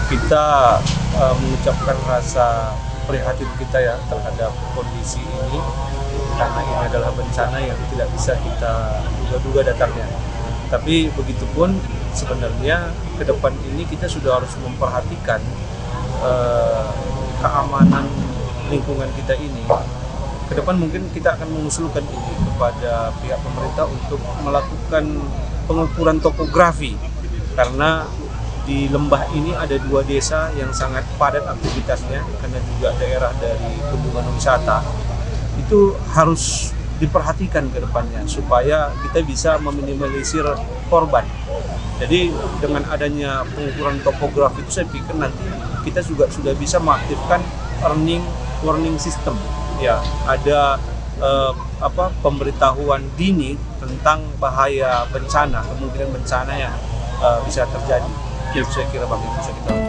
kita mengucapkan rasa prihatin kita ya terhadap kondisi ini, karena ini adalah bencana yang tidak bisa kita duga-duga datangnya. Tapi begitupun sebenarnya ke depan ini kita sudah harus memperhatikan keamanan lingkungan kita ini. Ke depan mungkin kita akan mengusulkan ini kepada pihak pemerintah untuk melakukan pengukuran topografi, karena di lembah ini ada 2 desa yang sangat padat aktivitasnya, karena juga daerah dari kunjungan wisata. Itu harus diperhatikan ke depannya supaya kita bisa meminimalisir korban. Jadi dengan adanya pengukuran topografi itu saya pikir nanti kita juga sudah bisa mengaktifkan warning system. Ya, ada pemberitahuan dini tentang bahaya bencana, kemungkinan bencana yang bisa terjadi. Itu saya kira Bang, itu bisa kita lakukan.